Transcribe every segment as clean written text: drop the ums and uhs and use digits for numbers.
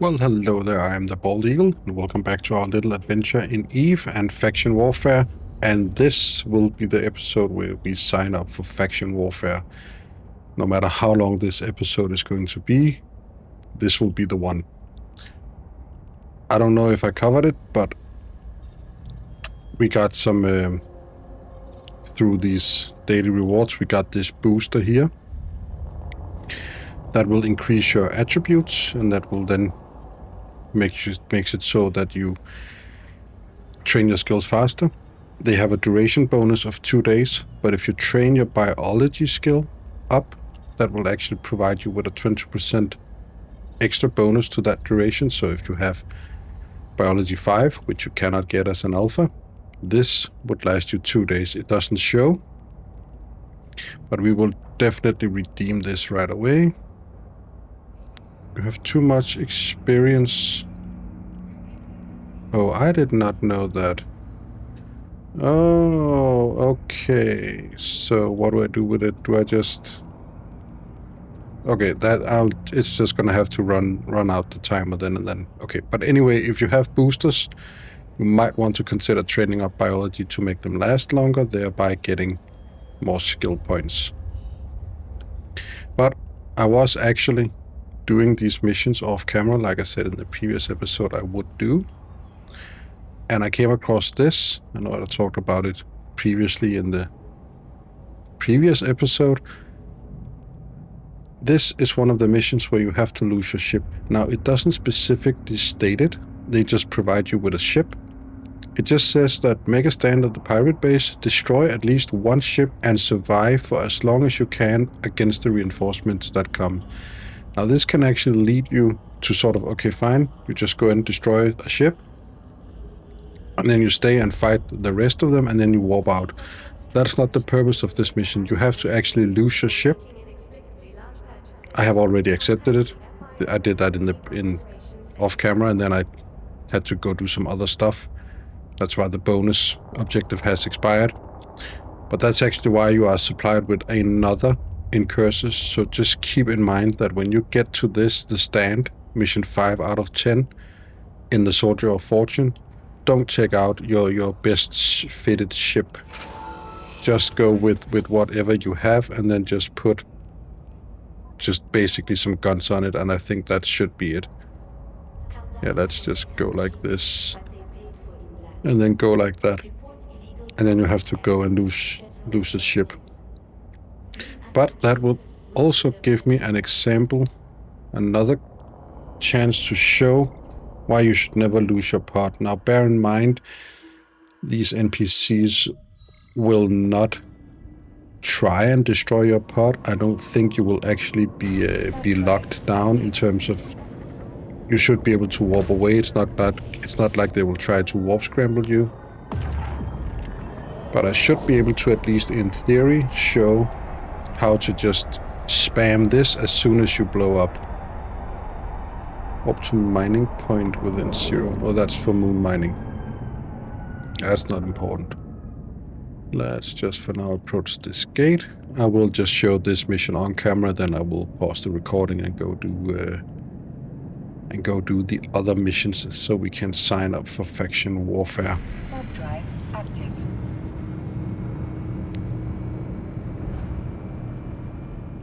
Well, hello there, I am the Bald Eagle, and welcome back to our little adventure in EVE and Faction Warfare. And this will be the episode where we sign up for Faction Warfare. No matter how long this episode is going to be, this will be the one. I don't know if I covered it, but we got some, through these daily rewards, we got this booster here. That will increase your attributes, and that will then makes it so that you train your skills faster. They have a duration bonus of 2 days, but if you train your biology skill up, that will actually provide you with a 20% extra bonus to that duration. So if you have biology 5, which you cannot get as an alpha, this would last you 2 days. It doesn't show, but we will definitely redeem this right away. You have too much experience. Oh, I did not know that. Oh, okay. So what do I do with it? Do I just... Okay, it's just gonna have to run out the timer then and then. Okay, but anyway, if you have boosters, you might want to consider training up biology to make them last longer, thereby getting more skill points. But I was actually doing these missions off camera, like I said in the previous episode I would do. And I came across this. I know I talked about it previously in the previous episode. This is one of the missions where you have to lose your ship. Now, it doesn't specifically state it. They just provide you with a ship. It just says that mega stand at the pirate base, destroy at least one ship and survive for as long as you can against the reinforcements that come. Now, this can actually lead you to sort of, okay, fine, you just go and destroy a ship, and then you stay and fight the rest of them, and then you warp out. That's not the purpose of this mission. You have to actually lose your ship. I have already accepted it. I did that in off camera, and then I had to go do some other stuff. That's why the bonus objective has expired. But that's actually why you are supplied with another in curses. So just keep in mind that when you get to this, the stand, mission 5 out of 10 in the Soldier of Fortune, don't check out your best fitted ship. Just go with whatever you have, and then just put basically some guns on it, and I think that should be it. Yeah, let's just go like this, and then go like that, and then you have to go and lose the ship. But that will also give me an example, another chance to show why you should never lose your pod. Now, bear in mind, these NPCs will not try and destroy your pod. I don't think you will actually be locked down in terms of you should be able to warp away. It's not like they will try to warp scramble you. But I should be able to, at least in theory, show how to just spam this as soon as you blow up. Up to mining point within 0. Oh, that's for moon mining. That's not important. Let's just for now approach this gate. I will just show this mission on camera, then I will pause the recording and go do the other missions so we can sign up for Faction Warfare. Warp drive active.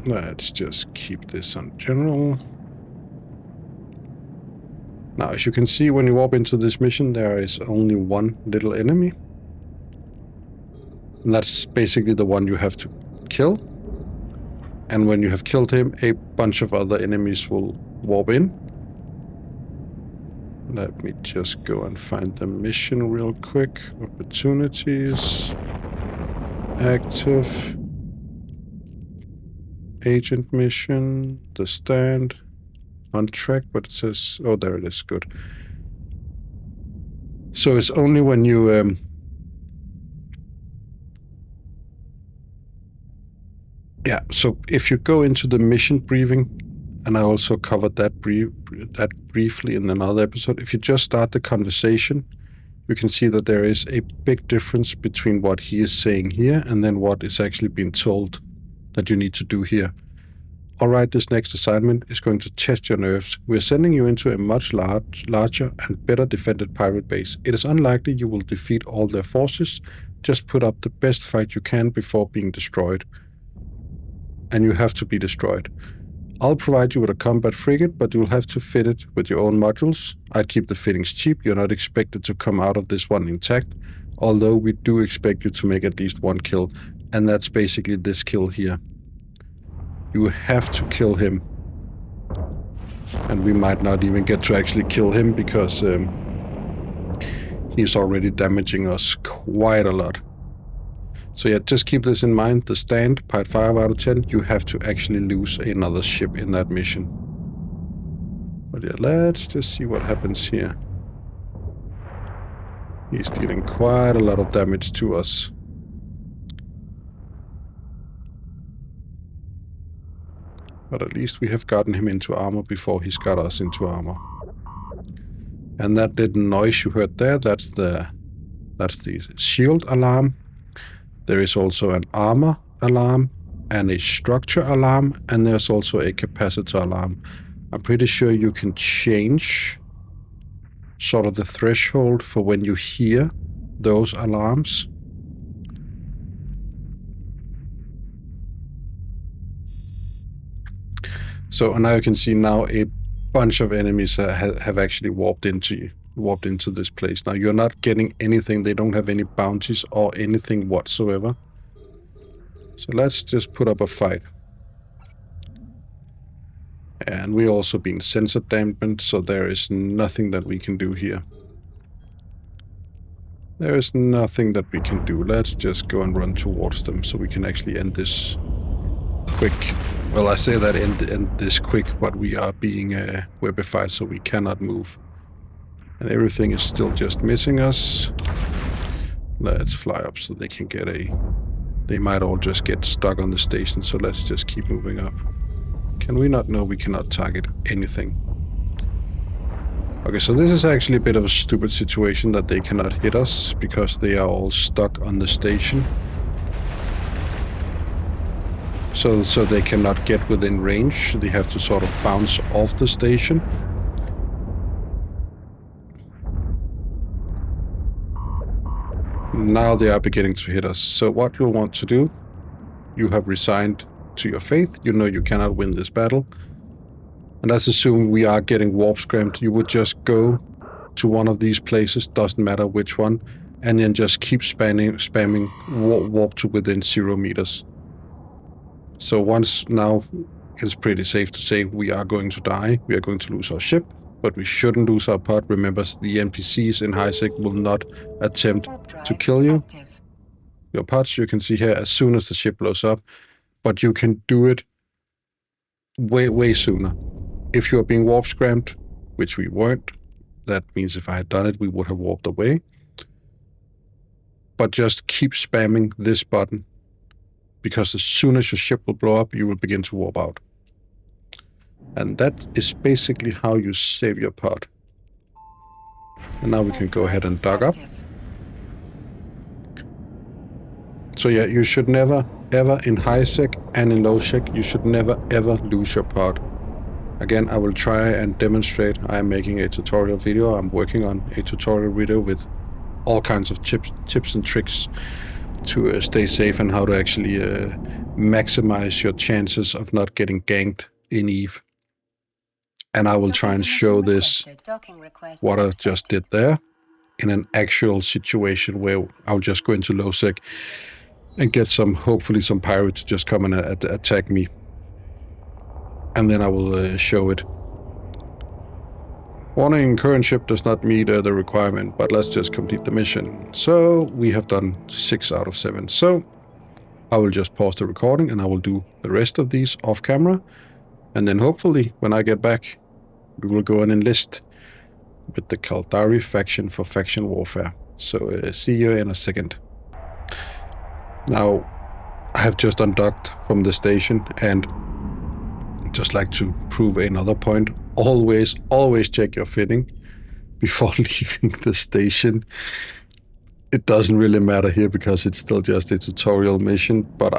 Let's just keep this on general. Now, as you can see, when you warp into this mission, there is only one little enemy. And that's basically the one you have to kill. And when you have killed him, a bunch of other enemies will warp in. Let me just go and find the mission real quick. Opportunities. Active. Agent mission. The stand. On track, but it says... Oh, there it is. Good. So it's only when you... Yeah, so if you go into the mission briefing, and I also covered that briefly in another episode, if you just start the conversation, you can see that there is a big difference between what he is saying here and then what is actually being told that you need to do here. Alright, this next assignment is going to test your nerves. We're sending you into a much larger and better defended pirate base. It is unlikely you will defeat all their forces. Just put up the best fight you can before being destroyed. And you have to be destroyed. I'll provide you with a combat frigate, but you'll have to fit it with your own modules. I'd keep the fittings cheap. You're not expected to come out of this one intact, although we do expect you to make at least one kill, and that's basically this kill here. You have to kill him. And we might not even get to actually kill him because he's already damaging us quite a lot. So yeah, just keep this in mind. The stand, part 5 out of 10, you have to actually lose another ship in that mission. But yeah, let's just see what happens here. He's dealing quite a lot of damage to us. But at least we have gotten him into armor before he's got us into armor. And that little noise you heard there, that's the shield alarm. There is also an armor alarm and a structure alarm, and there's also a capacitor alarm. I'm pretty sure you can change sort of the threshold for when you hear those alarms. So now you can see now a bunch of enemies have actually warped into this place. Now you're not getting anything. They don't have any bounties or anything whatsoever. So let's just put up a fight. And we're also being sensor dampened, so there is nothing that we can do here. There is nothing that we can do. Let's just go and run towards them so we can actually end this quick. Well, I say that end this quick, but we are being webified, so we cannot move. And everything is still just missing us. Let's fly up so they can get a... They might all just get stuck on the station, so let's just keep moving up. Can we not? No, we cannot target anything. Okay, so this is actually a bit of a stupid situation that they cannot hit us because they are all stuck on the station. So they cannot get within range. They have to sort of bounce off the station. Now they are beginning to hit us. So what you'll want to do, you have resigned to your faith. You know you cannot win this battle. And let's assume we are getting warp scrammed. You would just go to one of these places, doesn't matter which one, and then just keep spamming warp to within 0 meters. So once now, it's pretty safe to say we are going to die. We are going to lose our ship, but we shouldn't lose our pod. Remember, the NPCs in HiSec will not attempt to kill you. Your pods, you can see here, as soon as the ship blows up, but you can do it way sooner. If you are being warp scrammed, which we weren't, that means if I had done it, we would have warped away. But just keep spamming this button, because as soon as your ship will blow up, you will begin to warp out. And that is basically how you save your pod. And now we can go ahead and dock up. So yeah, you should never, ever in HiSec and in LowSec, you should never, ever lose your pod. Again, I will try and demonstrate. I am making a tutorial video. I'm working on a tutorial video with all kinds of tips and tricks to stay safe and how to actually maximize your chances of not getting ganked in EVE. And I will try and show this, what I just did there, in an actual situation where I'll just go into LowSec and get hopefully some pirates to just come and attack me. And then I will show it. Warning, current ship does not meet the requirement, but let's just complete the mission. So we have done 6 out of 7. So I will just pause the recording and I will do the rest of these off camera. And then hopefully when I get back, we will go and enlist with the Caldari faction for faction warfare. So see you in a second. Now, I have just undocked from the station and just like to prove another point. Always check your fitting before leaving the station. It doesn't really matter here because it's still just a tutorial mission, but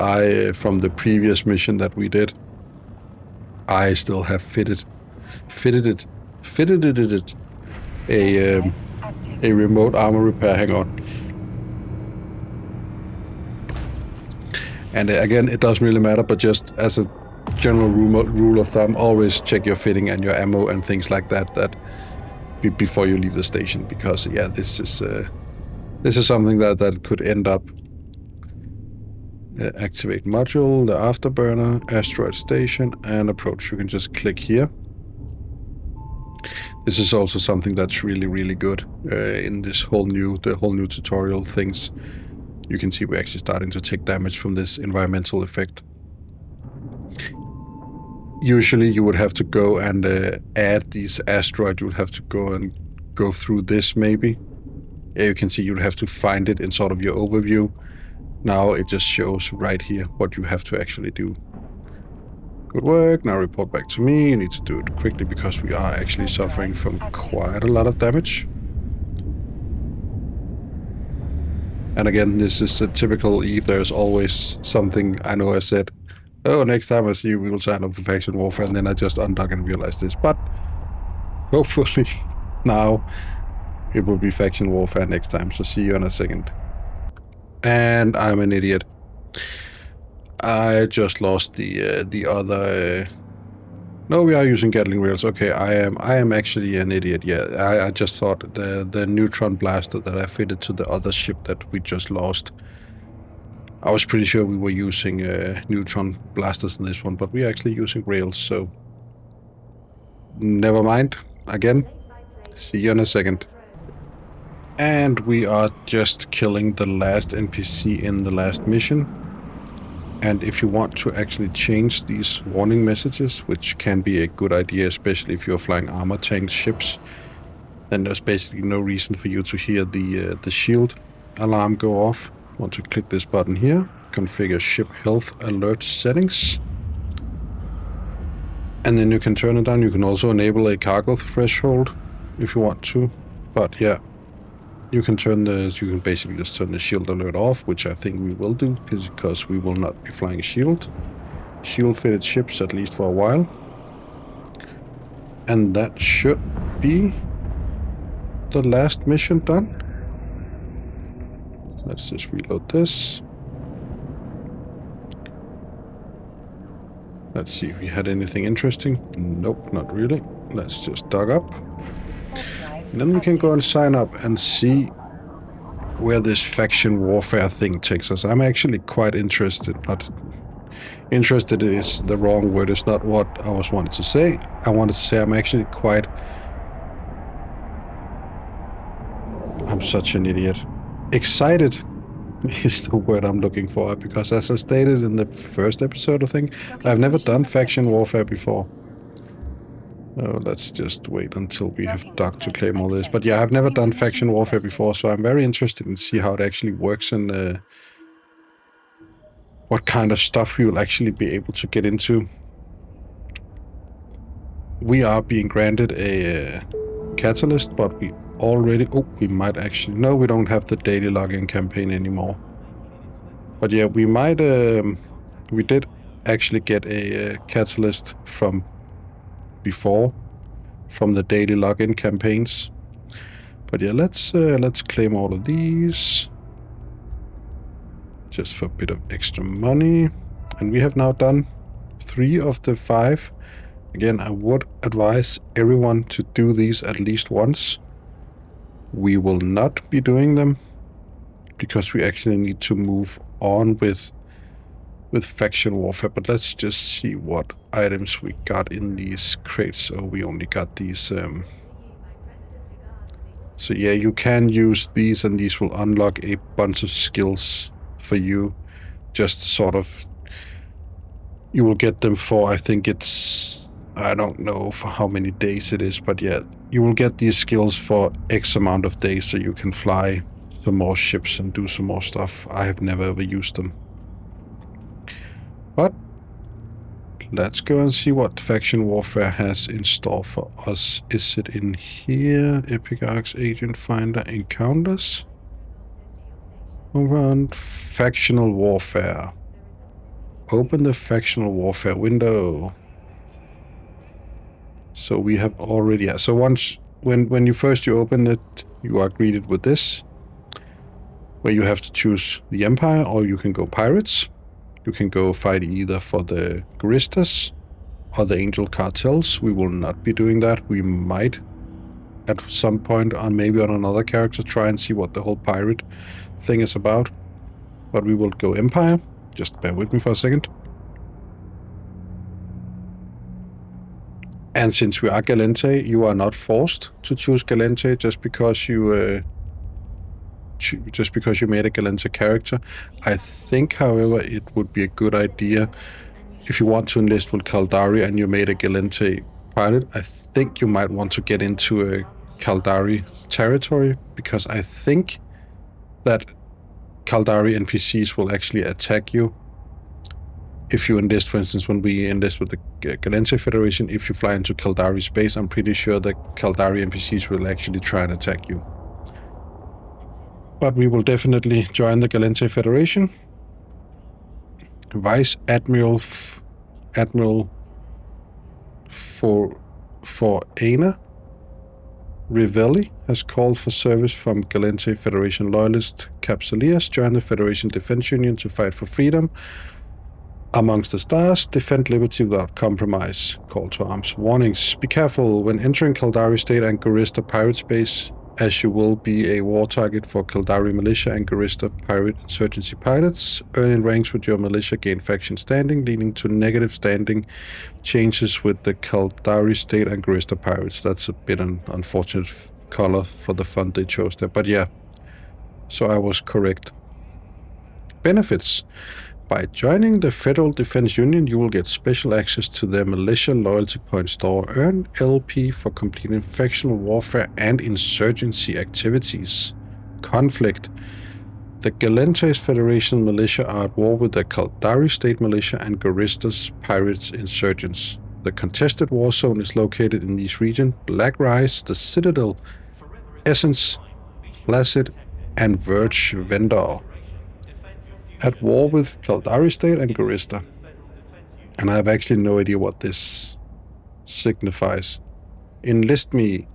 from the previous mission that we did, I still have fitted a remote armor repair. Hang on. And again, it doesn't really matter, but just as a general rule of thumb, always check your fitting and your ammo and things like that before you leave the station, because yeah, this is something that could end up. Activate module, the afterburner, asteroid station, and approach. You can just click here. This is also something that's really good in this whole new tutorial things. You can see we're actually starting to take damage from this environmental effect. Usually you would have to go and add these asteroids. You would have to go through this maybe. Yeah, you can see you'd have to find it in sort of your overview. Now it just shows right here what you have to actually do. Good work. Now report back to me. You need to do it quickly because we are actually suffering from quite a lot of damage. And again, this is a typical Eve. There's always something. I know I said, oh, next time I see you, we will sign up for faction warfare, and then I just undock and realize this. But hopefully now it will be faction warfare next time. So see you in a second. And I'm an idiot. I just lost the other. No, we are using Gatling rails. Okay, I am actually an idiot. Yeah, I just thought the neutron blaster that I fitted to the other ship that we just lost. I was pretty sure we were using neutron blasters in this one, but we're actually using rails. So never mind. Again, see you in a second. And we are just killing the last NPC in the last mission. And if you want to actually change these warning messages, which can be a good idea, especially if you're flying armor tank ships, then there's basically no reason for you to hear the shield alarm go off. Want to click this button here, configure ship health alert settings. And then you can turn it down. You can also enable a cargo threshold if you want to. But yeah. You can basically just turn the shield alert off, which I think we will do, because we will not be flying shield fitted ships, at least for a while. And that should be the last mission done. Let's just reload this. Let's see if we had anything interesting. Nope, not really. Let's just dock up. And then we can go and sign up and see where this faction warfare thing takes us. I'm actually quite interested. Not interested is the wrong word. It's not what I was wanting to say. I wanted to say I'm actually quite... I'm such an idiot. Excited is the word I'm looking for, because as I stated in the first episode, I think, I've never done faction warfare before. Oh, let's just wait until we have docked to claim all this. But yeah, I've never done faction warfare before, so I'm very interested in see how it actually works and what kind of stuff we will actually be able to get into. We are being granted a catalyst, but we already... Oh, we might actually... No, we don't have the daily login campaign anymore. But yeah, we might... we did actually get a catalyst from... before, from the daily login campaigns. But yeah, let's claim all of these just for a bit of extra money. And we have now done 3 of the 5. Again, I would advise everyone to do these at least once. We will not be doing them because we actually need to move on with faction warfare. But let's just see what items we got in these crates. So we only got these. So yeah, you can use these, and these will unlock a bunch of skills for you. Just sort of, you will get them for, I think it's, I don't know for how many days it is, but yeah, you will get these skills for X amount of days, so you can fly some more ships and do some more stuff. I have never ever used them. But let's go and see what faction warfare has in store for us. Is it in here? Epic Arcs, Agent Finder, Encounters. Over on factional warfare. Open the factional warfare window. So we have already, yeah. So once, when you open it, you are greeted with this, where you have to choose the Empire, or you can go Pirates. You can go fight either for the Guristas or the Angel Cartels. We will not be doing that. We might, at some point, maybe on another character, try and see what the whole pirate thing is about. But we will go Empire. Just bear with me for a second. And since we are Gallente, you are not forced to choose Gallente just because you made a Gallente character. I think, however, it would be a good idea if you want to enlist with Caldari and you made a Gallente pilot. I think you might want to get into a Caldari territory, because I think that Caldari NPCs will actually attack you if you enlist. For instance, when we enlist with the Gallente Federation, if you fly into Caldari Space, I'm pretty sure the Caldari NPCs will actually try and attack you. But we will definitely join the Gallente Federation. Vice Admiral for Aina Rivelli has called for service from Gallente Federation loyalist Capsuleers. Join the Federation Defense Union to fight for freedom amongst the stars. Defend liberty without compromise. Call to arms. Warnings. Be careful when entering Caldari State and Gurista Pirate Space, as you will be a war target for Caldari Militia and Gurista Pirate Insurgency pilots. Earning ranks with your militia gain faction standing, leading to negative standing changes with the Caldari State and Gurista Pirates. That's a bit an unfortunate color for the font they chose there, but yeah. So I was correct. Benefits. By joining the Federal Defense Union, you will get special access to their Militia Loyalty Point store. Earn LP for completing factional warfare and insurgency activities. Conflict. The Gallente's Federation Militia are at war with the Caldari State Militia and Guristas Pirates Insurgents. The contested war zone is located in these regions: Black Rise, the Citadel, Essence, Placid, and Verge Vendor. At war with Caldari State and Gurista. And I have actually no idea what this signifies. Enlist me.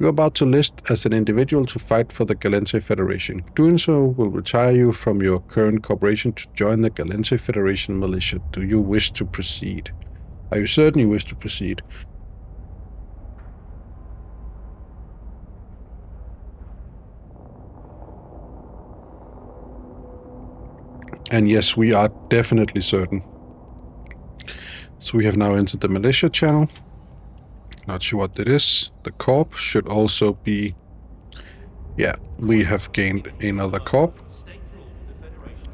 You are about to list as an individual to fight for the Gallente Federation. Doing so will retire you from your current corporation to join the Gallente Federation Militia. Do you wish to proceed? Are you certain you wish to proceed? And yes, we are definitely certain. So we have now entered the militia channel. Not sure what that is. The corp should also be... Yeah, we have gained another corp.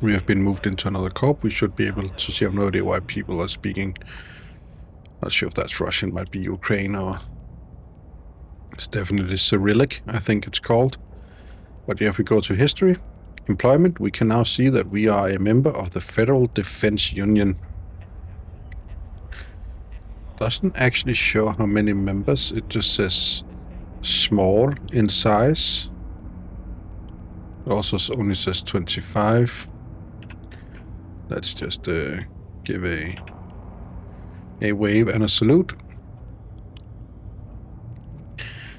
We have been moved into another corp. We should be able to see. I have no idea why people are speaking. Not sure if that's Russian, might be Ukraine, or... It's definitely Cyrillic, I think it's called. But yeah, if we go to history... Employment, we can now see that we are a member of the Federal Defense Union. Doesn't actually show how many members, it just says small in size. It also only says 25. Let's just give a wave and a salute.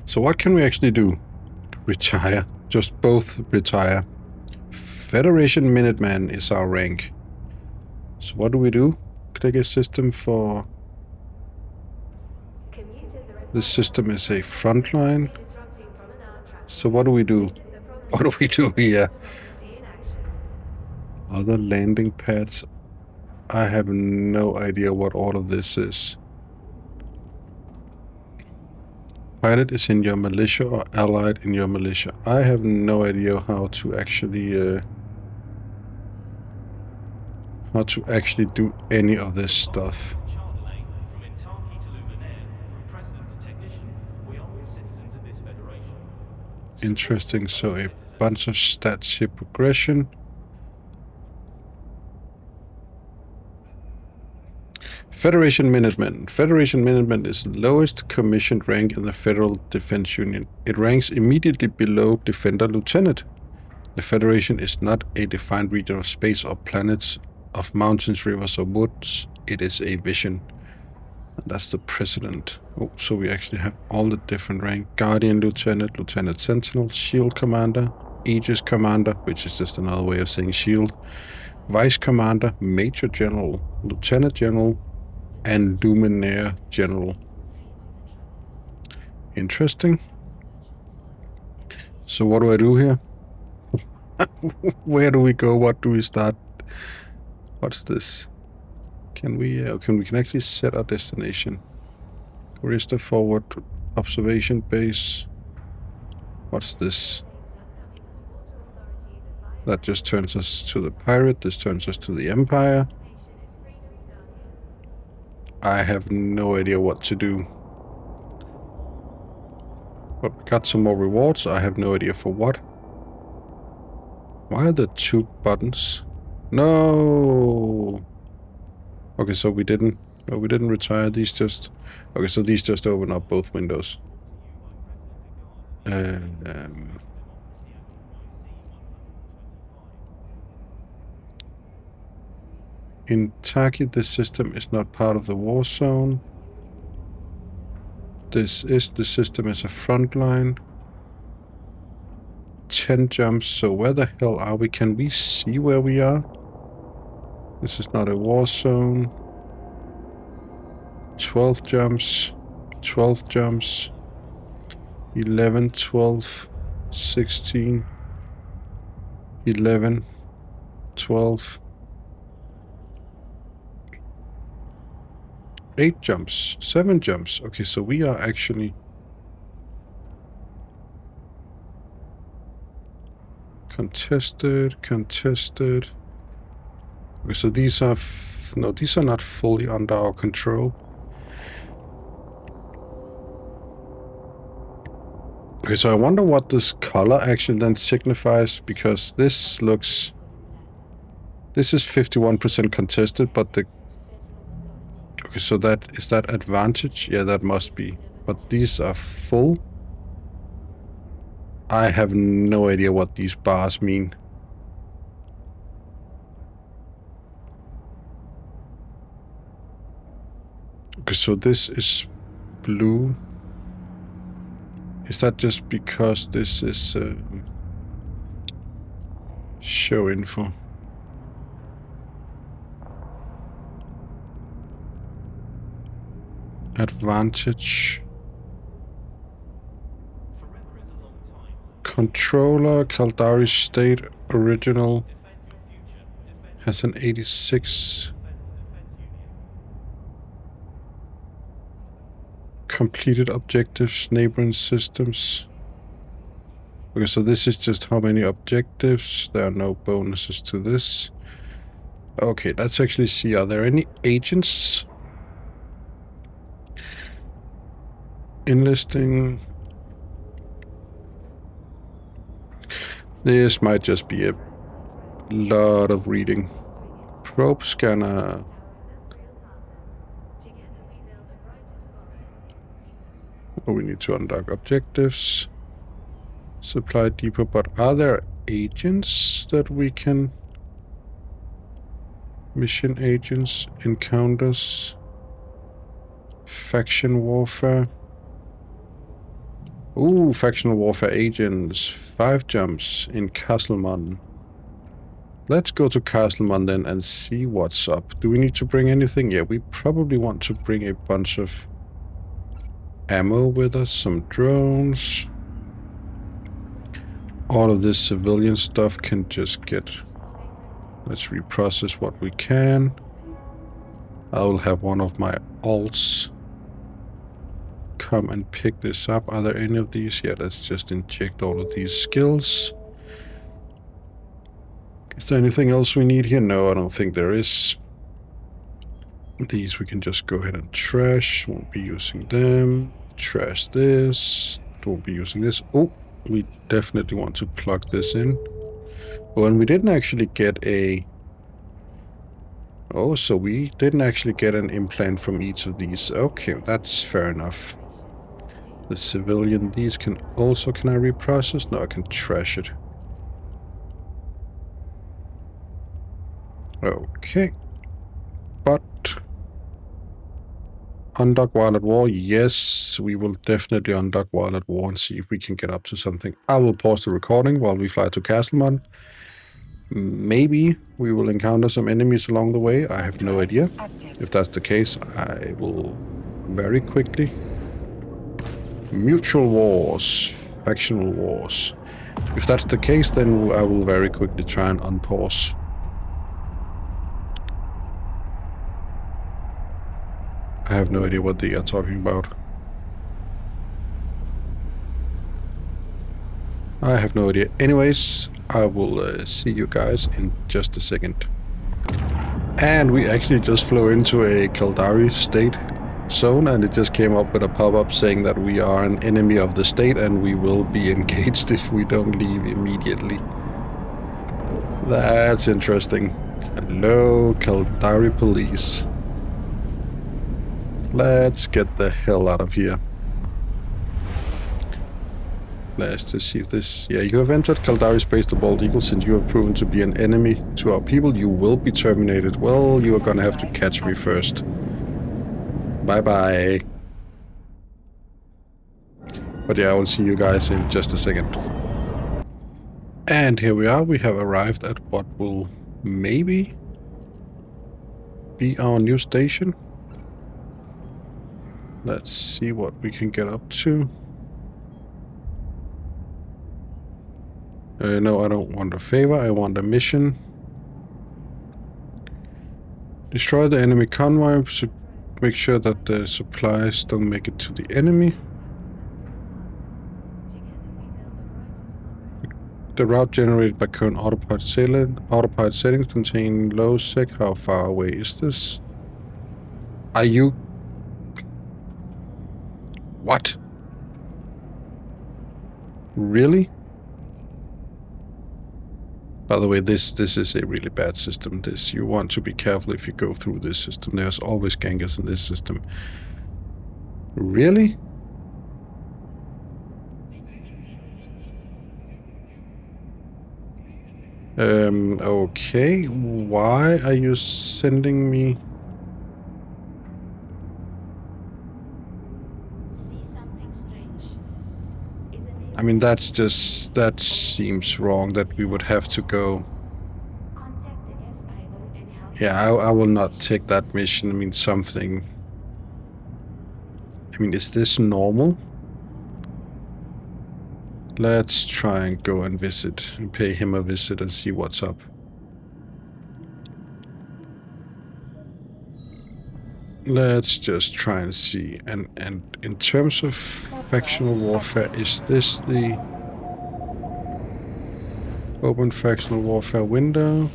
So what can we actually do? Retire. Just both retire. Federation Minuteman is our rank. So what do we do? Click a system for... This system is a frontline. So what do we do? What do we do here? Other landing pads. I have no idea what all of this is. Pilot is in your militia or allied in your militia. I have no idea how to actually do any of this stuff. Interesting. So a bunch of stats here. Progression. Federation Minutemen. Federation Minutemen is the lowest commissioned rank in the Federal Defense Union. It ranks immediately below Defender Lieutenant. The Federation is not a defined region of space or planets, of mountains, rivers, or woods. It is a vision. And that's the president. Oh, so we actually have all the different rank. Guardian Lieutenant, Lieutenant Sentinel, Shield Commander, Aegis Commander, which is just another way of saying Shield, Vice Commander, Major General, Lieutenant General, and Luminaire General. Interesting. So what do I do here? Where do we go? What do we start? What's this? Can we can actually set our destination? Corista forward observation base. What's this? That just turns us to the pirate. This turns us to the empire. I have no idea what to do. But we got some more rewards. I have no idea for what. Why are there two buttons? No. Okay, so we didn't retire. These just... Okay, so these just open up both windows. In Taki, this system is not part of the war zone. The system is a front line. 10 jumps, so where the hell are we? Can we see where we are? This is not a war zone. 12 jumps. 12 jumps. 11, 12, 16, 11, 12. 8 jumps, 7 jumps. Okay, so we are actually contested. Okay, so these are no, these are not fully under our control. Okay, so I wonder what this color actually then signifies, because this looks... This is 51% contested, but the... Okay, so that... Is that advantage? Yeah, that must be. But these are full. I have no idea what these bars mean. Okay, so this is blue. Is that just because this is show info? Advantage. Controller, Caldari State original has an 86. Completed objectives, neighboring systems. Okay, so this is just how many objectives. There are no bonuses to this. Okay, let's actually see. Are there any agents? Enlisting. This might just be a lot of reading. Probe scanner. Oh, we need to undock objectives. Supply depot, but are there agents that we can... Mission agents, encounters, faction warfare. Ooh, faction warfare agents. 5 jumps in Caslemon. Let's go to Caslemon then and see what's up. Do we need to bring anything? Yeah, we probably want to bring a bunch of ammo with us, some drones. All of this civilian stuff can just get... Let's reprocess what we can. I will have one of my alts come and pick this up. Are there any of these? Yeah, let's just inject all of these skills. Is there anything else we need here? No, I don't think there is. These we can just go ahead and trash. Won't be using them. Trash this. Won't be using this. Oh, we definitely want to plug this in. Oh, and we didn't actually get a... Oh, so we didn't actually get an implant from each of these. Okay, that's fair enough. The civilian, these can also... Can I reprocess? No, I can trash it. Okay. But... Undock while at war? Yes, we will definitely undock while at war and see if we can get up to something. I will pause the recording while we fly to Caslemon. Maybe we will encounter some enemies along the way. I have no idea. Active. If that's the case, I will very quickly. Mutual wars, factional wars. If that's the case, then I will very quickly try and unpause. I have no idea what they are talking about. I have no idea. Anyways, I will see you guys in just a second. And we actually just flew into a Caldari state zone, and it just came up with a pop-up saying that we are an enemy of the state and we will be engaged if we don't leave immediately. That's interesting. Hello, Caldari police. Let's get the hell out of here. Let's just see if this... Yeah, you have entered Caldari Space, the Bald Eagle. Since you have proven to be an enemy to our people, you will be terminated. Well, you are gonna have to catch me first. Bye-bye. But yeah, I will see you guys in just a second. And here we are. We have arrived at what will maybe be our new station. Let's see what we can get up to. No, I don't want a favor. I want a mission. Destroy the enemy convoy. Make sure that the supplies don't make it to the enemy. The route generated by current autopilot settings contain low sec. How far away is this? Are you... What? Really? By the way, this is a really bad system. You want to be careful if you go through this system. There's always gangers in this system. Really? Okay. Why are you sending me... I mean, that seems wrong that we would have to go. Yeah, I will not take that mission. I mean, something. I mean, is this normal? Let's try and go and visit, and pay him a visit and see what's up. Let's just try and see. And in terms of factional warfare, is this the open factional warfare window?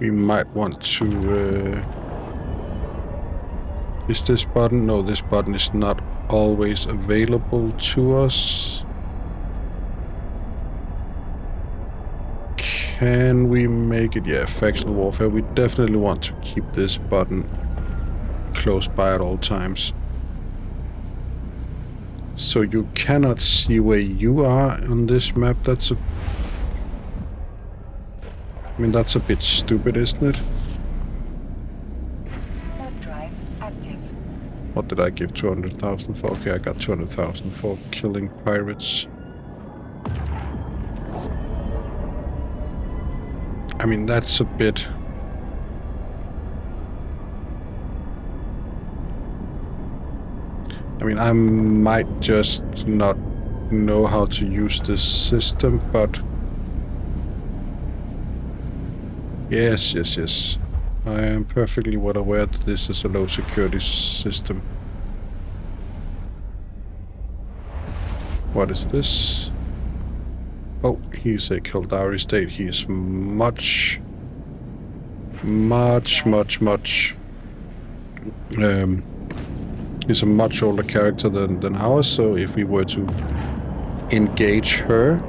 We might want to... is this button? No, this button is not always available to us. Can we make it? Yeah, factional warfare. We definitely want to keep this button close by at all times. So you cannot see where you are on this map. That's a... I mean, that's a bit stupid, isn't it? Warp drive active. What did I give 200,000 for? Okay, I got 200,000 for killing pirates. I mean, that's a bit... I mean, I might just not know how to use this system, but... Yes. I am perfectly well aware that this is a low security system. What is this? Oh, he's a Caldari state. He is much... He's a much older character than ours, so if we were to engage her,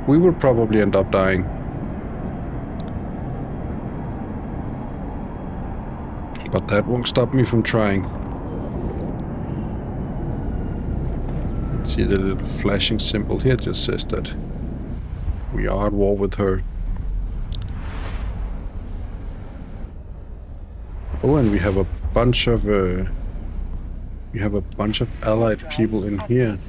we would probably end up dying. But that won't stop me from trying. See the little flashing symbol here just says that we are at war with her. Oh, and we have a bunch of allied people in here.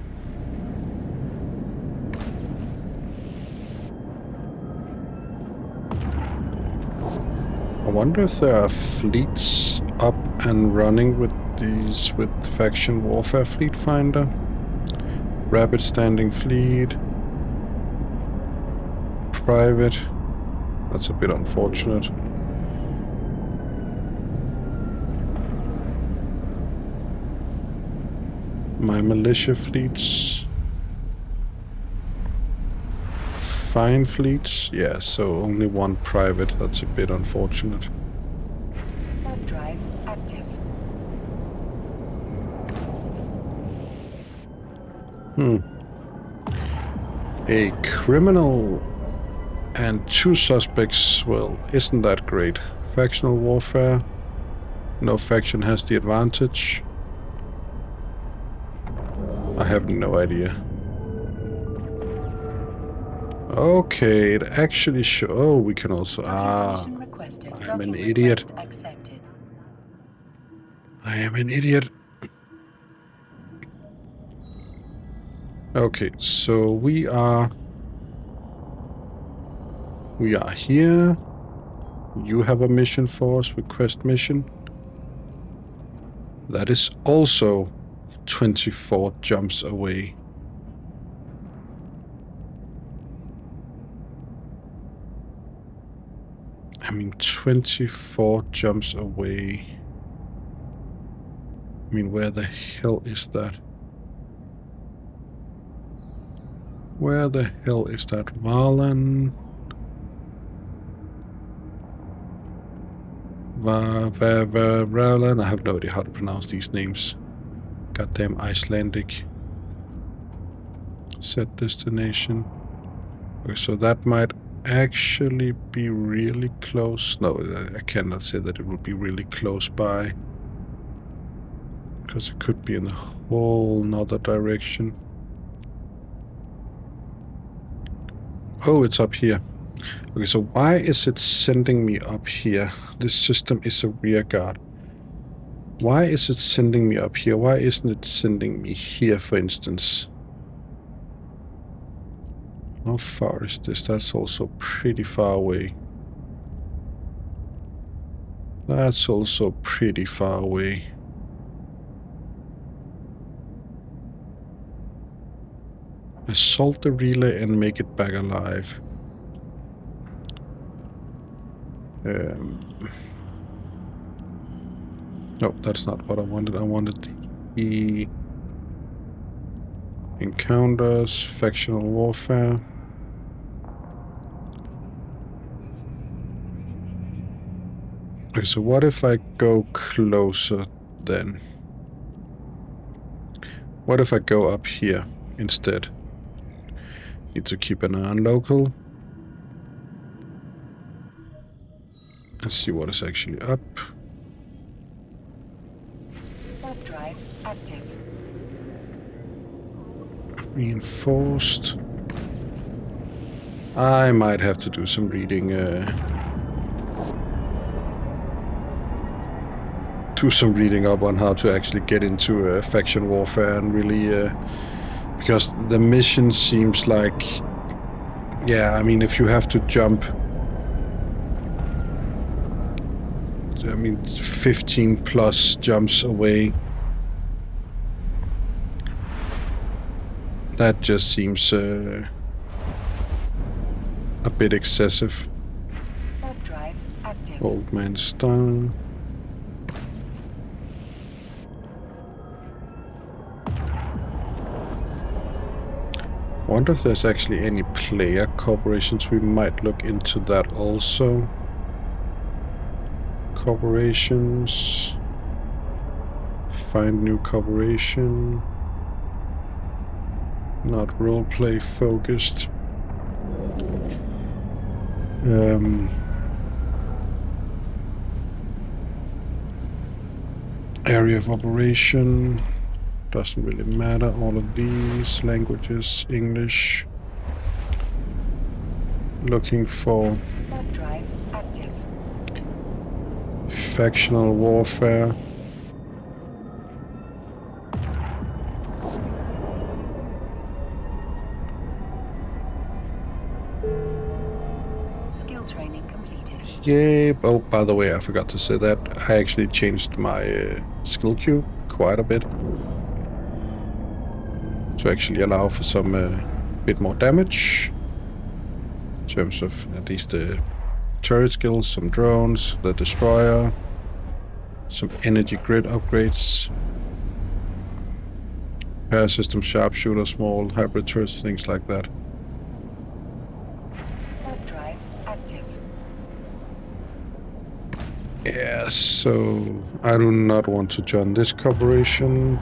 I wonder if there are fleets up and running with faction warfare fleet finder. Rapid standing fleet. Private. That's a bit unfortunate. My militia fleets. Fine fleets. Yeah, so only one private. That's a bit unfortunate. Warp drive active. A criminal and 2 suspects. Well, isn't that great? Factional warfare. No faction has the advantage. I have no idea. Okay, it actually oh, we can also... I'm an idiot. I am an idiot. Okay, so we are here. You have a mission for us, request mission. That is also 24 jumps away. I mean, 24 jumps away. I mean, where the hell is that? Where the hell is that? Valan? Valan? I have no idea how to pronounce these names. Goddamn Icelandic. Set destination. Okay, so that might actually be really close. No, I cannot say that it will be really close by. Because it could be in a whole nother direction. Oh, it's up here. Okay, so why is it sending me up here? This system is a rear guard. Why is it sending me up here? Why isn't it sending me here, for instance? How far is this? That's also pretty far away. That's also pretty far away. Assault the relay and make it back alive. No, that's not what I wanted. I wanted the encounters, factional warfare. Okay, so what if I go closer then? What if I go up here instead? Need to keep an eye on local. Let's see what is actually up. Warp drive active. Reinforced. I might have to do some reading. Do some reading up on how to actually get into faction warfare and really, because the mission seems like, yeah, I mean, if you have to jump, I mean, 15 plus jumps away, that just seems a bit excessive. Warp drive active. Old man style. Wonder if there's actually any player corporations. We might look into that also. Corporations. Find new corporation. Not roleplay focused. Area of operation. Doesn't really matter. All of these languages, English. Looking for Warp drive active. factional warfare. Skill training completed. Yay. Oh, by the way, I forgot to say that. I actually changed my skill queue quite a bit. To actually allow for some bit more damage. In terms of at least the turret skills, some drones, the destroyer, some energy grid upgrades. Repair system, sharpshooter, small hybrid turrets, things like that. Warp drive active. Yeah, so I do not want to join this corporation.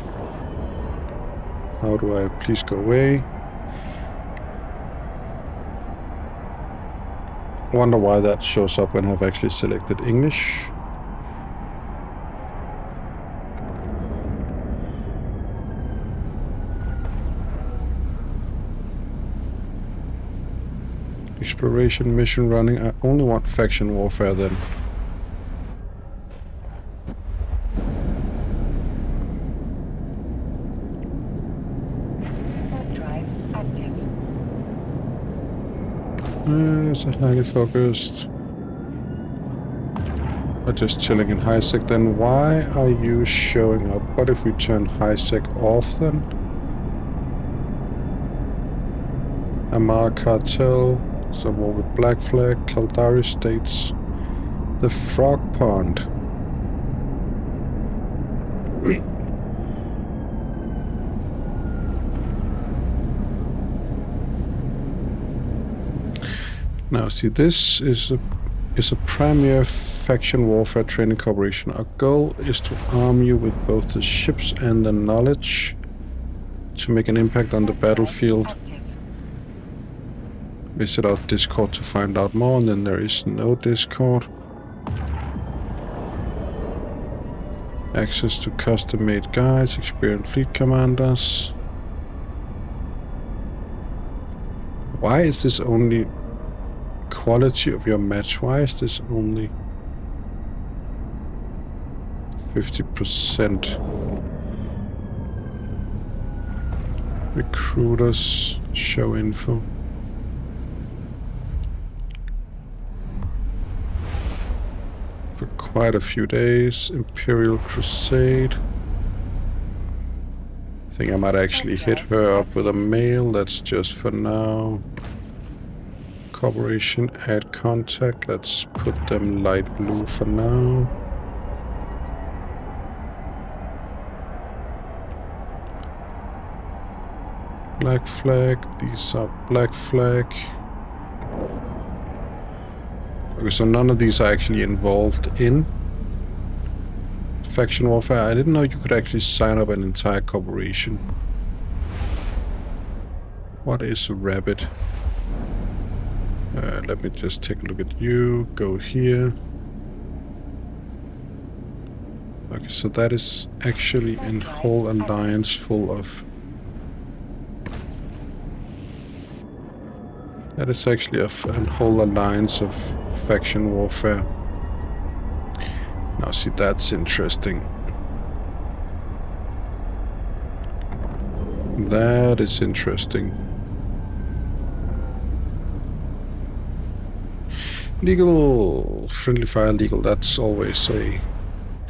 How do I please go away? Wonder why that shows up when I've actually selected English. Exploration mission running. I only want faction warfare then. Warp drive active. It's a highly focused. Or just chilling in high sec then. Why are you showing up? What if we turn high sec off then? Amar Cartel. Some war with Black Flag. Caldari States. The Frog Pond. Now see, this is a premier faction warfare training corporation. Our goal is to arm you with both the ships and the knowledge to make an impact on the battlefield. Active. Visit our Discord to find out more, and then there is no Discord. Access to custom-made guides, experienced fleet commanders. Why is this only quality of your match? Why is this only 50%? Recruiters, show info. For quite a few days. Imperial Crusade. I think I might actually hit her up with a mail. That's just for now. Corporation, add contact. Let's put them light blue for now. Black flag. These are black flag. Okay, so none of these are actually involved in faction warfare. I didn't know you could actually sign up an entire corporation. What is a rabbit? Let me just take a look at you. Go here. Okay, so that is actually a whole alliance full of... That is actually a whole alliance of faction warfare. Now see, that's interesting. That is interesting. Legal, friendly fire legal, that's always a...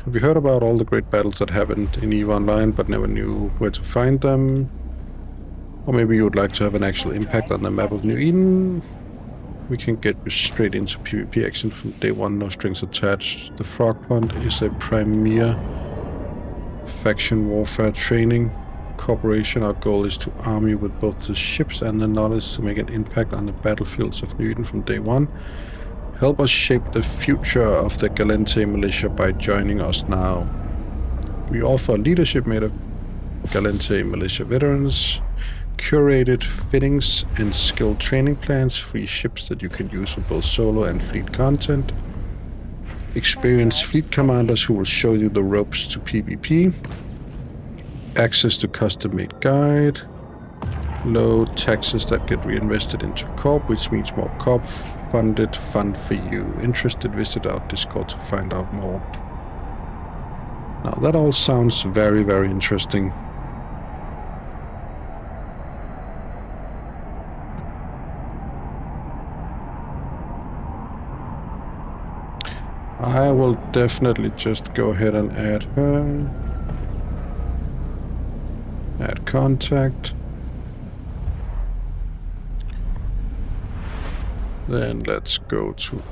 Have you heard about all the great battles that happened in EVE Online but never knew where to find them? Or maybe you would like to have an actual impact on the map of New Eden? We can get you straight into PvP action from day one, no strings attached. The Frog Pond is a premier faction warfare training corporation. Our goal is to arm you with both the ships and the knowledge to make an impact on the battlefields of New Eden from day one. Help us shape the future of the Gallente Militia by joining us now. We offer leadership made of Gallente Militia veterans, curated fittings and skill training plans, free ships that you can use for both solo and fleet content, experienced fleet commanders who will show you the ropes to PvP, access to custom-made guide, low taxes that get reinvested into corp, which means more corp-funded fund for you. Interested, visit our Discord to find out more. Now that all sounds very, very interesting. I will definitely just go ahead and add her. Add contact. Then let's go to...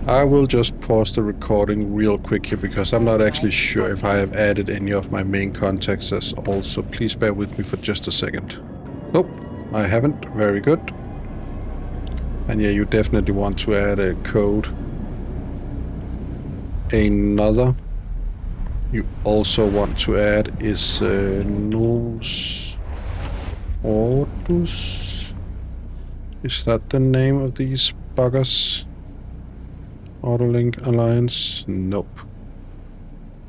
I will just pause the recording real quick here because I'm not actually sure if I have added any of my main contacts as also. Please bear with me for just a second. Nope, I haven't. Very good. And yeah, you definitely want to add a code. Another you also want to add is NOVUS ORDOs. Is that the name of these buggers? Autolink Alliance? Nope.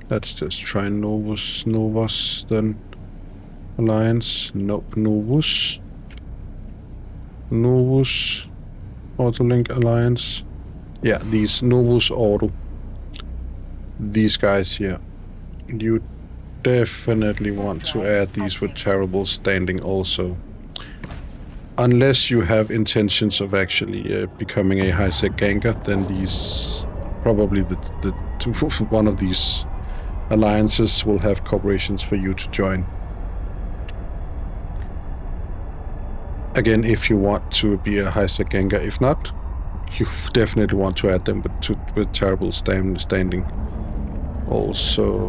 Let's just try NOVUS then. Alliance? Nope. NOVUS. NOVUS Autolink Alliance. Yeah, these NOVUS Ordo. These guys here. You definitely want to add these with terrible standing also. Unless you have intentions of actually becoming a high-sec ganger, then these probably one of these alliances will have corporations for you to join. Again, if you want to be a high-sec ganger, if not, you definitely want to add them with terrible standing. Also,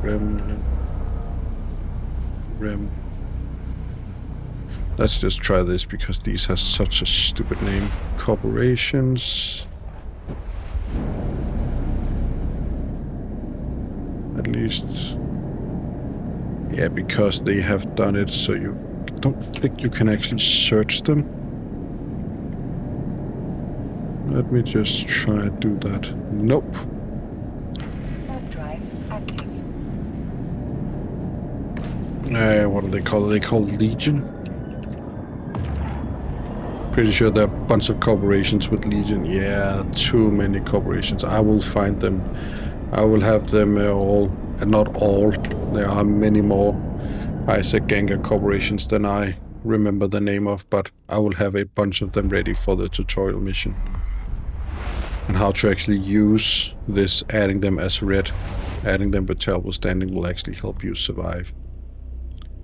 Rem. Let's just try this because these has such a stupid name. Corporations. At least. Yeah, because they have done it, so you don't think you can actually search them. Let me just try to do that. Nope. Warp drive active. What do they call it? They call Legion. Pretty sure there are a bunch of corporations with Legion. Yeah, too many corporations. I will find them. I will have them all, and not all. There are many more high-sec ganger corporations than I remember the name of, but I will have a bunch of them ready for the tutorial mission. And how to actually use this, adding them as red, adding them with terrible standing will actually help you survive.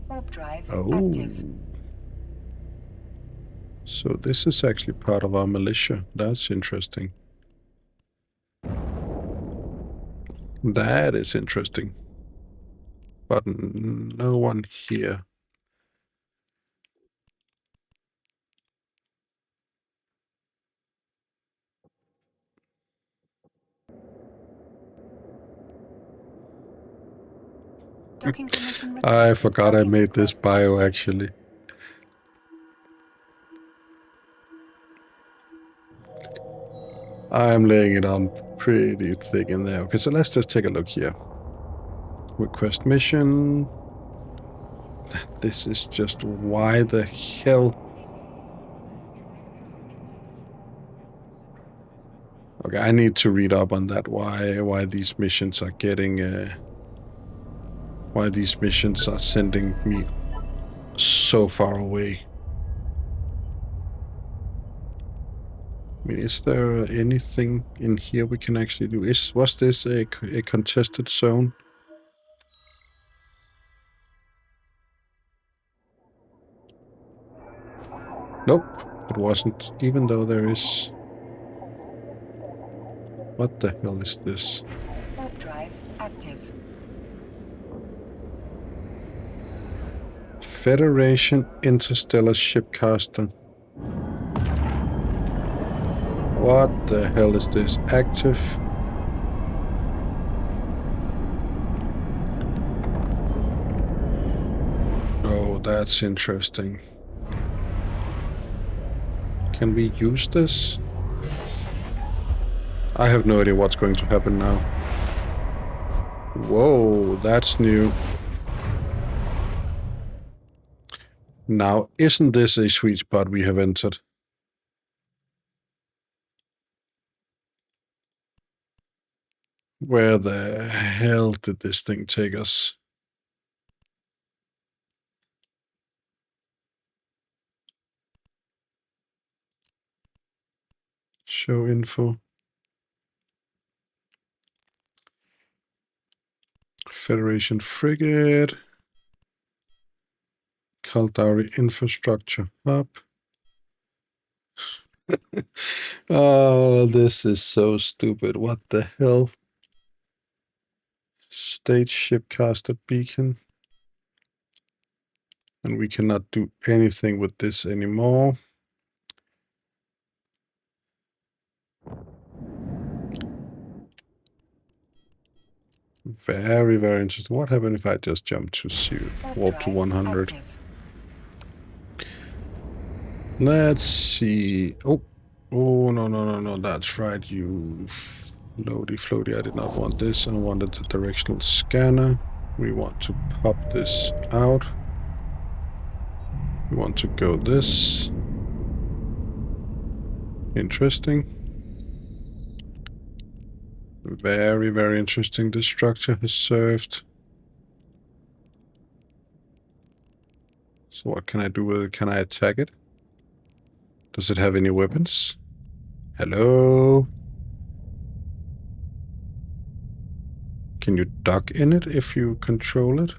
Warp drive Oh. active. So this is actually part of our militia. That's interesting. That is interesting. But no one here. Docking permission I requested. forgot I Docking made this request bio accepted. actually. I'm laying it on pretty thick in there. Okay, so let's just take a look here. Request mission. This is just why the hell. Okay, I need to read up on that. Why these missions are getting why these missions are sending me so far away. I mean, is there anything in here we can actually do? Was this a contested zone? Nope, it wasn't. Even though there is. What the hell is this? Warp drive active. Federation Interstellar Shipcaster. What the hell is this? Active. Oh, that's interesting. Can we use this? I have no idea what's going to happen now. Whoa, that's new. Now, isn't this a sweet spot we have entered? Where the hell did this thing take us? Show info. Federation frigate. Caldari infrastructure hub. Oh, this is so stupid. What the hell? State shipcaster beacon. And we cannot do anything with this anymore. Very, very interesting. What happened if I just jump to 0, warp to 100? Let's see. Oh, no. That's right. You floaty. I did not want this. I wanted the directional scanner. We want to pop this out. We want to go this. Interesting. Very, very interesting. This structure has served. So what can I do with it? Can I attack it? Does it have any weapons? Hello? Can you dock in it if you control it?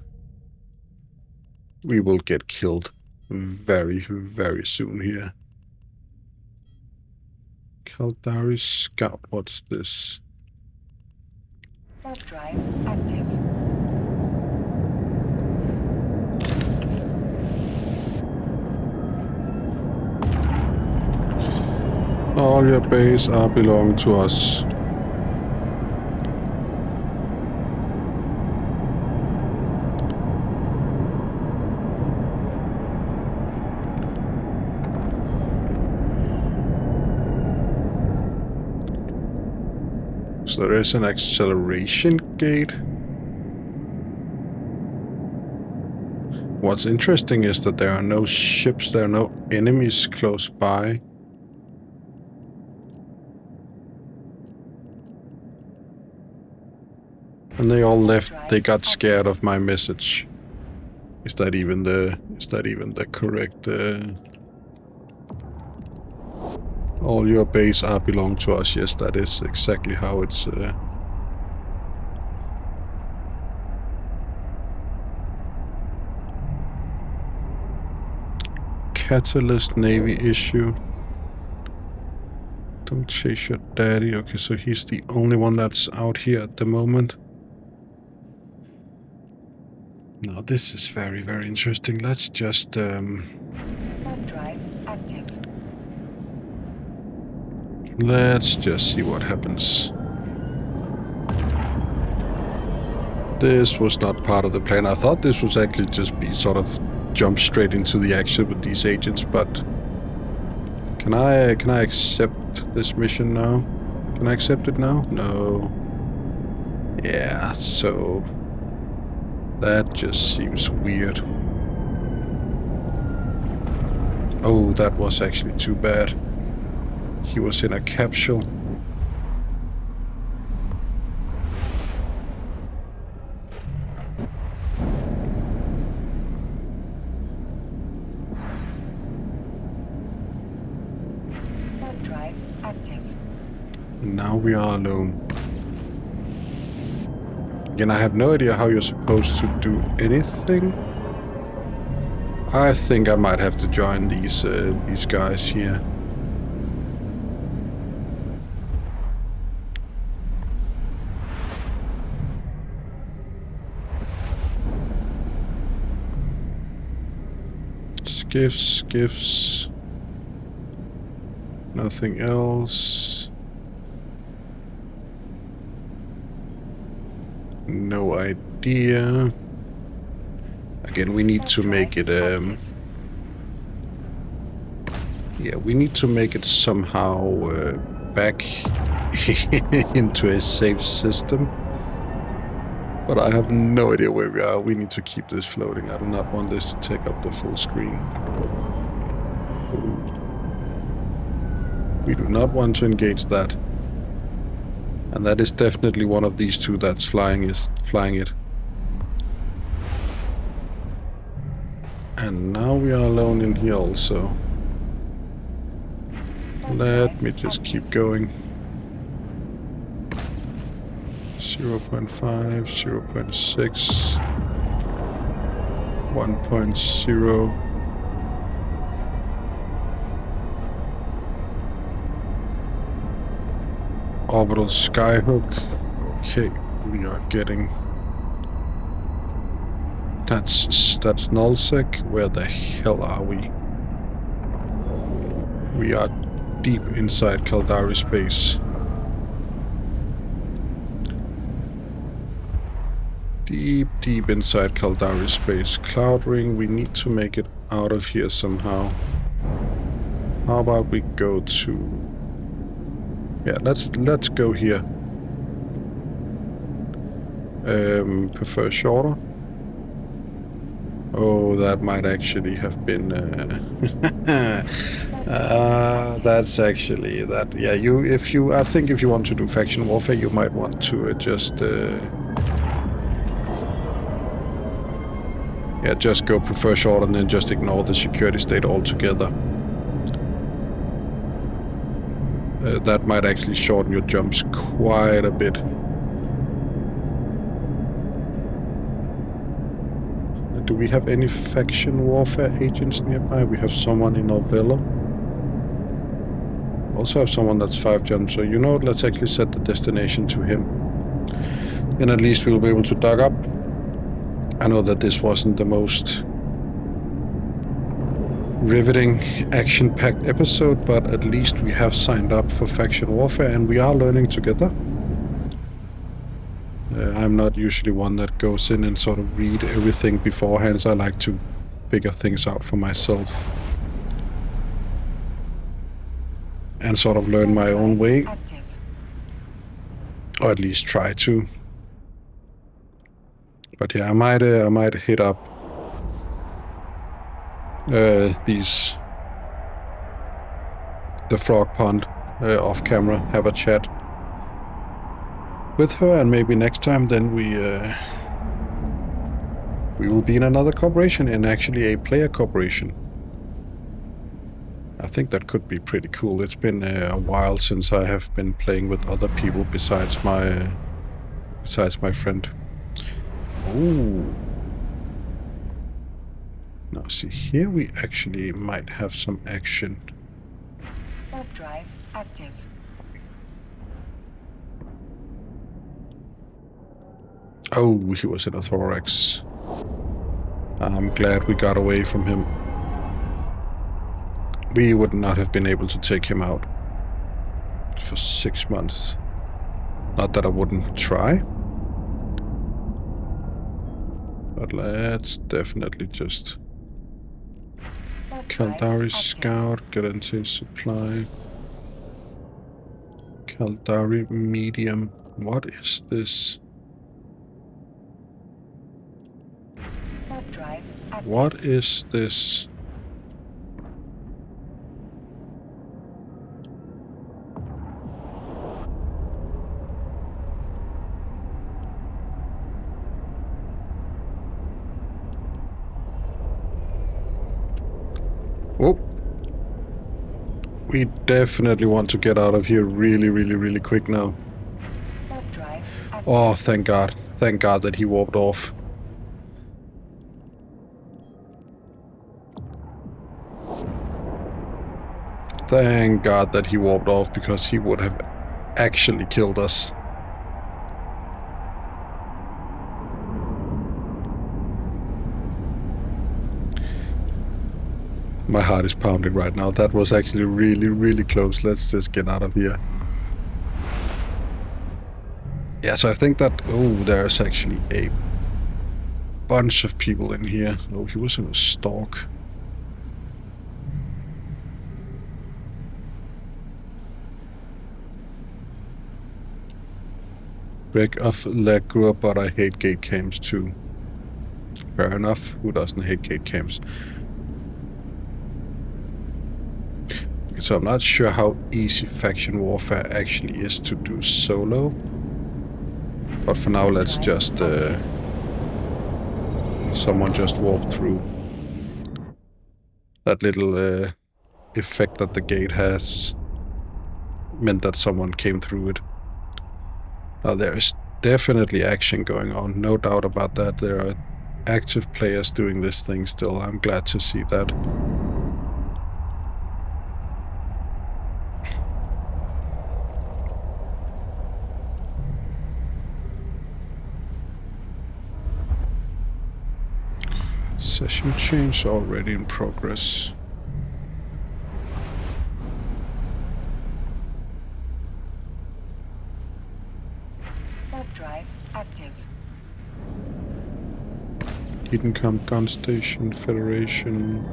We will get killed very, very soon here. Caldari Scout, what's this? Warp drive active. All your base are belong to us. So there is an acceleration gate. What's interesting is that there are no ships, there are no enemies close by. And they all left. They got scared of my message. Is that even the correct all your base are belong to us? Yes, that is exactly how it's Catalyst Navy issue. Don't chase your daddy. Okay, so he's the only one that's out here at the moment. Now this is very, very interesting. Let's just Warp drive active. let's just see what happens. This was not part of the plan. I thought this was actually just be sort of jump straight into the action with these agents, but can I accept this mission now? Can I accept it now? No. Yeah, so that just seems weird. Oh, that was actually too bad. He was in a capsule. Warp drive active. And now we are alone. Again, I have no idea how you're supposed to do anything. I think I might have to join these guys here. Skiffs. Nothing else. No idea. Again, we need to make it yeah, we need to make it somehow back into a safe system. But I have no idea where we are. We need to keep this floating. I do not want this to take up the full screen. We do not want to engage that. And that is definitely one of these two that's flying it. And now we are alone in here also. Let me just keep going. 0.5, 0.6, 1.0. Orbital skyhook. Okay, we are getting... That's nullsec. Where the hell are we? We are deep inside Caldari Space. Deep inside Caldari Space. Cloud ring, we need to make it out of here somehow. How about we go to... Yeah, let's go here. Prefer shorter. Oh, that might actually have been... that's actually that. Yeah, I think if you want to do faction warfare, you might want to just go prefer short and then just ignore the security state altogether. That might actually shorten your jumps quite a bit. Do we have any faction warfare agents nearby? We have someone in Novello. Also have someone that's 5 jumps, so you know what, let's actually set the destination to him. Then at least we'll be able to dock up. I know that this wasn't the most riveting, action-packed episode, but at least we have signed up for faction warfare and we are learning together. I'm not usually one that goes in and sort of read everything beforehand, so I like to figure things out for myself. And sort of learn my own way. Or at least try to. But yeah, I might hit up the frog pond off camera, have a chat with her, and maybe next time then we will be in another corporation, and actually a player corporation. I think that could be pretty cool. It's been a while since I have been playing with other people besides my friend. Ooh. Now see, here we actually might have some action. Warp drive active. Oh, he was in a thorax. I'm glad we got away from him. We would not have been able to take him out for 6 months. Not that I wouldn't try. But let's definitely just... Caldari Scout, Gallente Supply. Caldari Medium. What is this? What is this? Oh. We definitely want to get out of here really quick now. Oh, thank God. Thank God that he warped off. Thank God that he warped off, because he would have actually killed us. My heart is pounding right now. That was actually really close. Let's just get out of here. Yeah, so I think that... Oh, there's actually a bunch of people in here. Oh, he was in a stalk. Break of Lagua, but I hate gate camps too. Fair enough. Who doesn't hate gate camps? So I'm not sure how easy faction warfare actually is to do solo. But for now, let's just... someone just walk through. That little effect that the gate has meant that someone came through it. Now there is definitely action going on, no doubt about that. There are active players doing this thing still. I'm glad to see that. Session change already in progress. Warp drive active. Hidden Camp Gun Station, Federation.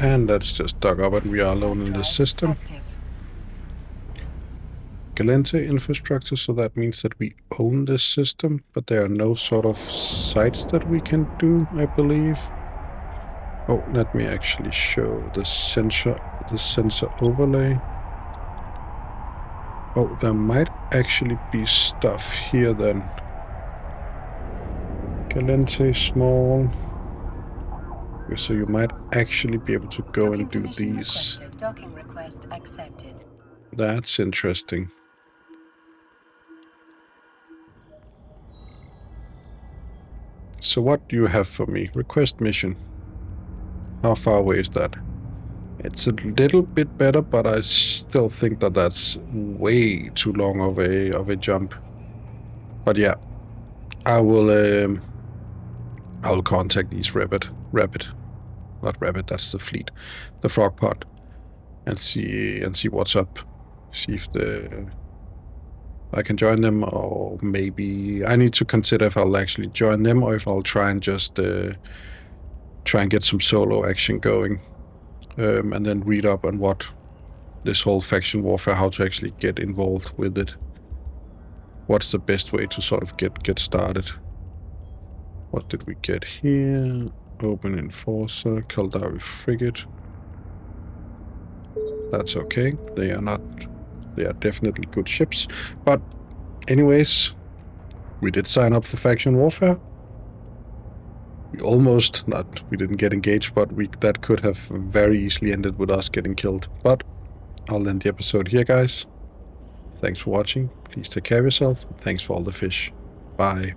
And that's just dug up and we are alone in the system. Active. Gallente infrastructure, so that means that we own this system, but there are no sort of sites that we can do, I believe. Oh, let me actually show the sensor overlay. Oh, there might actually be stuff here then. Gallente small. So you might actually be able to go and do these. Docking request accepted. That's interesting. So what do you have for me? Request mission. How far away is that? It's a little bit better, but I still think that that's way too long of a jump. But yeah, I will contact these rabbit, not rabbit. That's the fleet, the frog pod, and see what's up. See if I can join them, or maybe I need to consider if I'll actually join them or if I'll try and just try and get some solo action going, and then read up on what this whole faction warfare, how to actually get involved with it. What's the best way to sort of get started? What did we get here? Open Enforcer, Caldari Frigate. That's okay. They are definitely good ships. But anyways, we did sign up for faction warfare. We we didn't get engaged, but that could have very easily ended with us getting killed. But I'll end the episode here, guys. Thanks for watching. Please take care of yourself. Thanks for all the fish. Bye.